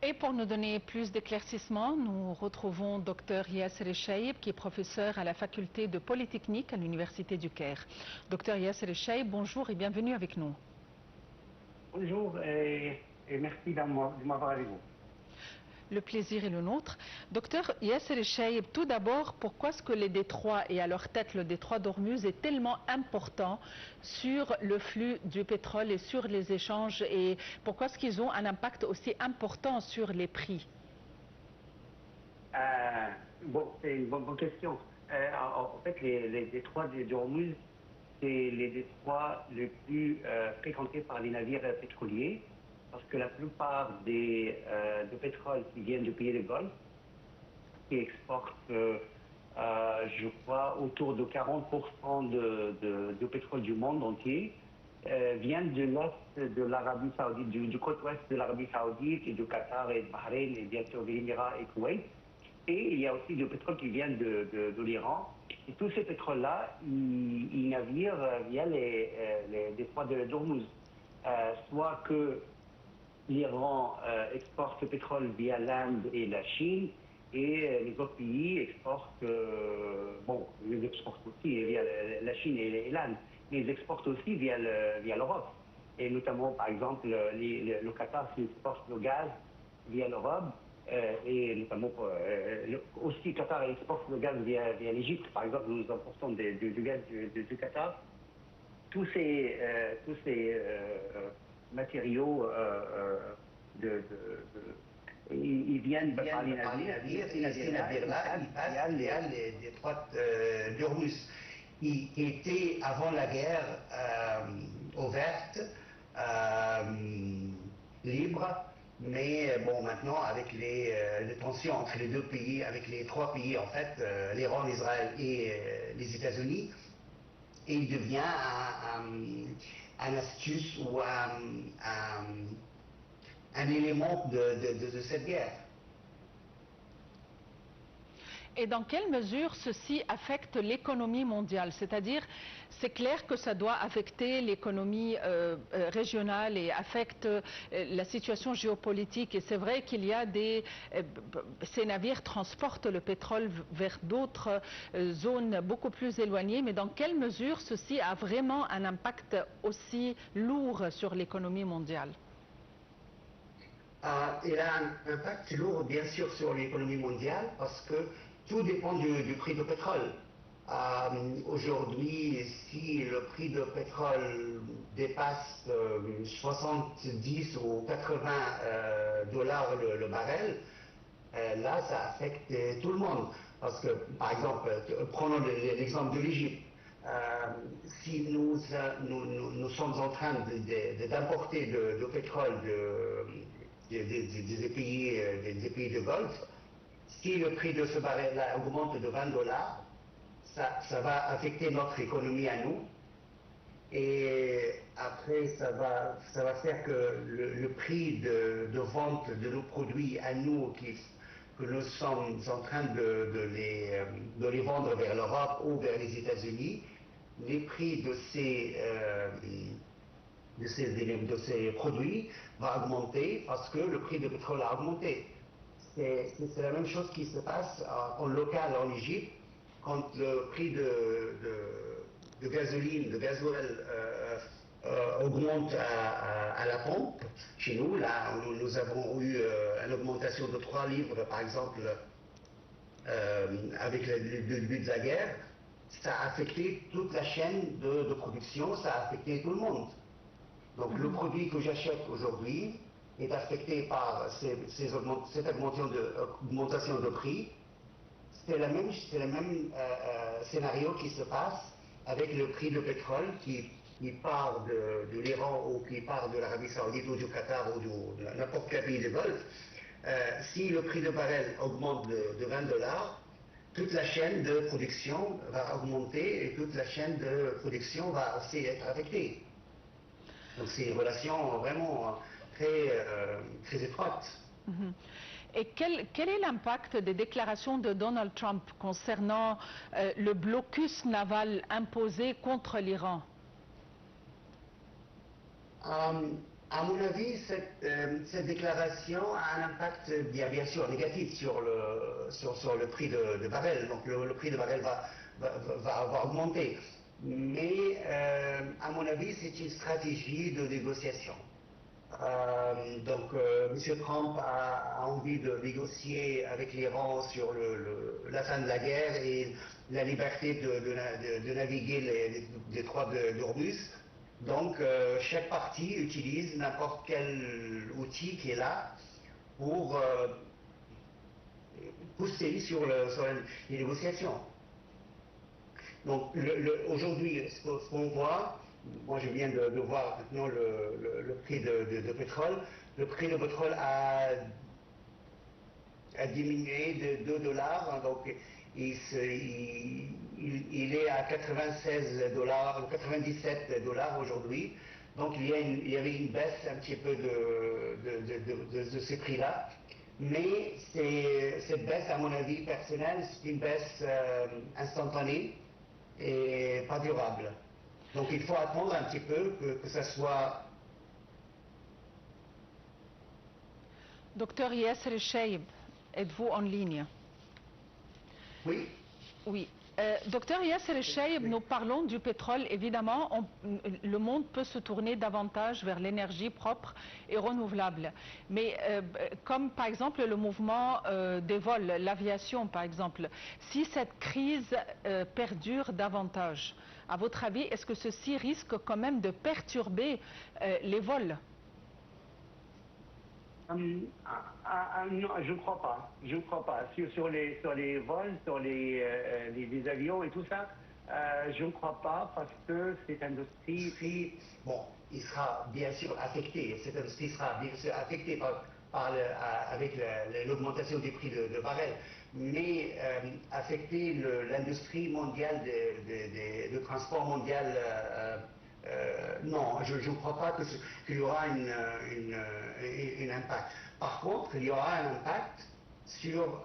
Et pour nous donner plus d'éclaircissements, nous retrouvons Dr Yasser El-Cheib, qui est professeur à la faculté de Polytechnique à l'Université du Caire. Dr Yasser El-Cheib, bonjour et bienvenue avec nous. Bonjour et merci de m'avoir avec vous. Le plaisir est le nôtre. Docteur Yasser El-Cheib, tout d'abord, pourquoi est-ce que les détroits, et à leur tête le détroit d'Ormuz, est tellement important sur le flux du pétrole et sur les échanges, et pourquoi est-ce qu'ils ont un impact aussi important sur les prix? Bon, c'est une bonne question. En fait, les détroits d'Ormuz, c'est les détroits les plus fréquentés par les navires pétroliers, parce que la plupart de pétrole qui viennent du pays du Golfe, qui exportent, je crois, autour de 40% de pétrole du monde entier, viennent de l'est de l'Arabie Saoudite, du côte ouest de l'Arabie Saoudite et du Qatar et de Bahreïn et bien sûr des Émirats et Koweït. Et il y a aussi du pétrole qui vient de l'Iran. Et tous ces pétroles-là, ils naviguent via les détroits d'Ormuz. Soit que l'Iran exporte le pétrole via l'Inde et la Chine, et les autres pays exportent, bon, ils exportent aussi via la Chine et l'Inde, mais ils exportent aussi via l'Europe. Et notamment, par exemple, le Qatar exporte le gaz via l'Europe, et notamment aussi le Qatar exporte le gaz via l'Égypte. Par exemple, nous importons du gaz du Qatar. Tous ces matériaux ils viennent par les navires, et ces navires-là, ils passent via les détroits d'Ormuz, qui étaient avant la guerre ouvertes, libres, mais bon, maintenant avec les tensions entre les deux pays, avec les trois pays en fait, l'Iran, l'Israël et les États-Unis, et il devient un astuce ou un élément de cette guerre. Et dans quelle mesure ceci affecte l'économie mondiale? C'est-à-dire, c'est clair que ça doit affecter l'économie régionale et affecte la situation géopolitique. Et c'est vrai qu'il y a ces navires transportent le pétrole vers d'autres zones beaucoup plus éloignées. Mais dans quelle mesure ceci a vraiment un impact aussi lourd sur l'économie mondiale? Il a un impact lourd, bien sûr, sur l'économie mondiale, parce que tout dépend du prix du pétrole. Aujourd'hui, si le prix du pétrole dépasse 70 ou 80 dollars le baril, là, ça affecte tout le monde. Parce que, par exemple, prenons l'exemple de l'Égypte. Si nous sommes en train d'importer de pétrole des pays de Golfe, si le prix de ce baril-là augmente de 20 dollars, ça va affecter notre économie à nous. Et après, ça va faire que le prix de vente de nos produits à nous, que nous sommes en train de les vendre vers l'Europe ou vers les États-Unis, les prix de ces produits va augmenter parce que le prix du pétrole a augmenté. C'est la même chose qui se passe en local en Égypte, quand le prix de gasoline, de gasoil augmente à la pompe. Chez nous, là, nous avons eu une augmentation de 3 livres, par exemple, avec le début de la guerre. Ça a affecté toute la chaîne de production, ça a affecté tout le monde. Donc le produit que j'achète aujourd'hui est affecté par cette augmentation de prix. C'est le même scénario qui se passe avec le prix du pétrole qui part de l'Iran ou qui part de l'Arabie Saoudite ou du Qatar ou de n'importe quel pays du Golfe. Si le prix de baril augmente de 20 dollars, toute la chaîne de production va augmenter et toute la chaîne de production va aussi être affectée. Donc c'est une relation vraiment très étroite. Et quel est l'impact des déclarations de Donald Trump concernant le blocus naval imposé contre l'Iran? À mon avis, cette déclaration a un impact bien sûr négatif sur le prix de baril. Donc le prix de baril va augmenter. Mais à mon avis, c'est une stratégie de négociation. M. Trump a envie de négocier avec l'Iran sur la fin de la guerre et la liberté de naviguer les détroits d'Ormuz. Donc, chaque partie utilise n'importe quel outil qui est là pour pousser sur les négociations. Donc, aujourd'hui, ce qu'on voit, moi je viens de voir maintenant le prix de pétrole. Le prix de pétrole a diminué de 2 $, donc il est à 96 $, 97 $ aujourd'hui. Donc il y avait une baisse un petit peu de ces prix-là. Mais cette baisse, à mon avis personnel, c'est une baisse instantanée et pas durable. Donc il faut attendre un petit peu que ça soit... Docteur Yasser El-Cheib, êtes-vous en ligne? Oui. Oui. Docteur Yasser El-Cheib, nous parlons du pétrole. Évidemment, le monde peut se tourner davantage vers l'énergie propre et renouvelable. Mais comme par exemple le mouvement des vols, l'aviation par exemple, si cette crise perdure davantage, à votre avis, est-ce que ceci risque quand même de perturber les vols? Non, je ne crois pas. Je ne crois pas. Sur les vols, sur les avions et tout ça, je ne crois pas parce que cette industrie... Bon, il sera bien sûr affecté. Cette industrie sera bien sûr affectée avec l'augmentation des prix de baril. Mais affecter l'industrie mondiale de transport mondial... non, je ne crois pas qu'il y aura un impact. Par contre, il y aura un impact sur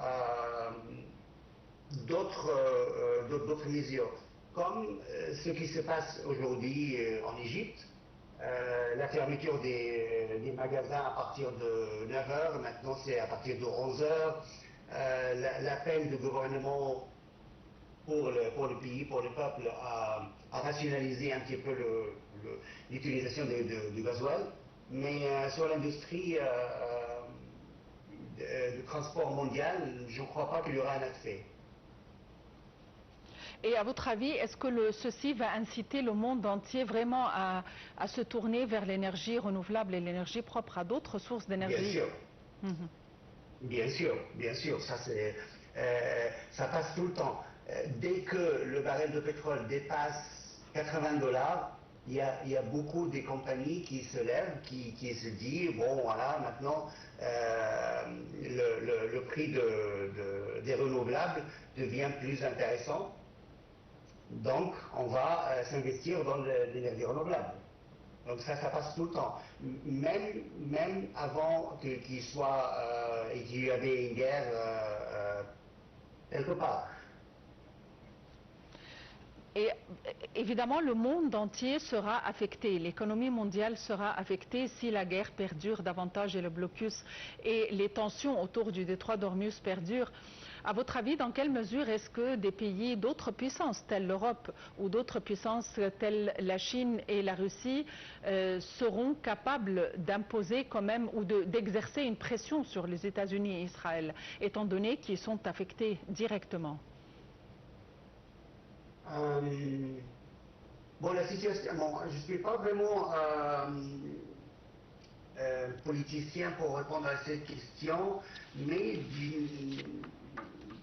d'autres mesures, comme ce qui se passe aujourd'hui en Égypte, la fermeture des magasins à partir de 9 h, maintenant c'est à partir de 11 h, l'appel du gouvernement pour le pays, pour le peuple, à rationaliser un petit peu l'utilisation du gasoil. Mais sur l'industrie du transport mondial, je ne crois pas qu'il y aura un effet. Et à votre avis, est-ce que ceci va inciter le monde entier vraiment à se tourner vers l'énergie renouvelable et l'énergie propre, à d'autres sources d'énergie? Bien sûr. Bien sûr, bien sûr. Ça passe tout le temps. Dès que le baril de pétrole dépasse 80 $, il y a beaucoup de compagnies qui se lèvent, qui se disent, bon voilà, maintenant le prix des renouvelables devient plus intéressant, donc on va s'investir dans l'énergie renouvelable. Donc ça passe tout le temps. Même avant qu'il soit et qu'il y avait une guerre quelque part. Et évidemment, le monde entier sera affecté, l'économie mondiale sera affectée si la guerre perdure davantage et le blocus et les tensions autour du détroit d'Ormuz perdurent. À votre avis, dans quelle mesure est-ce que des pays d'autres puissances, telles l'Europe ou d'autres puissances telles la Chine et la Russie, seront capables d'imposer quand même ou d'exercer une pression sur les États-Unis et Israël, étant donné qu'ils sont affectés directement? Bon, la situation, je ne suis pas vraiment politicien pour répondre à cette question, mais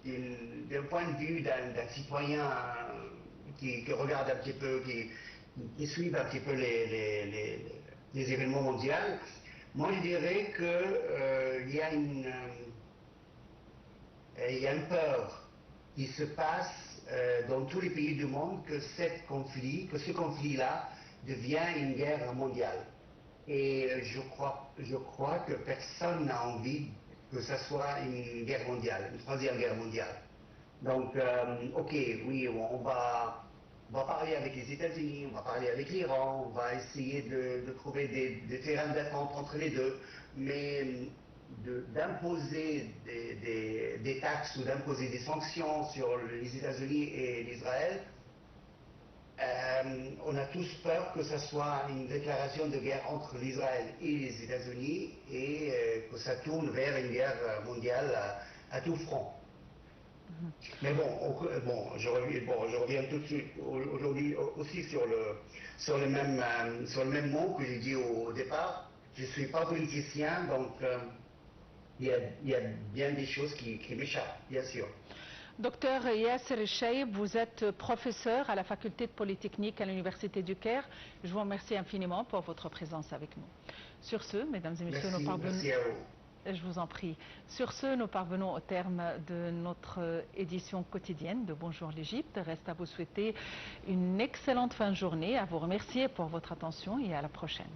d'un point de vue d'un citoyen qui regarde un petit peu, qui suit un petit peu les événements mondiaux, moi je dirais qu'il y a une peur qui se passe dans tous les pays du monde que ce conflit-là devient une guerre mondiale. Et je crois que personne n'a envie que ce soit une guerre mondiale, une troisième guerre mondiale. Donc, ok, oui, on va On va parler avec les États-Unis, on va parler avec l'Iran, on va essayer de trouver des terrains d'attente entre les deux, mais d'imposer des taxes ou d'imposer des sanctions sur les États-Unis et l'Israël, on a tous peur que ce soit une déclaration de guerre entre l'Israël et les États-Unis et que ça tourne vers une guerre mondiale à tout front. Mais je reviens tout de suite aujourd'hui aussi sur le même mot que j'ai dit au départ. Je ne suis pas politicien, donc il y a bien des choses qui m'échappent, bien sûr. Docteur Yasser Cheib, vous êtes professeur à la faculté de Polytechnique à l'Université du Caire. Je vous remercie infiniment pour votre présence avec nous. Sur ce, mesdames et messieurs, nous parvenons... Merci à vous. Je vous en prie. Sur ce, nous parvenons au terme de notre édition quotidienne de Bonjour l'Égypte. Reste à vous souhaiter une excellente fin de journée, à vous remercier pour votre attention et à la prochaine.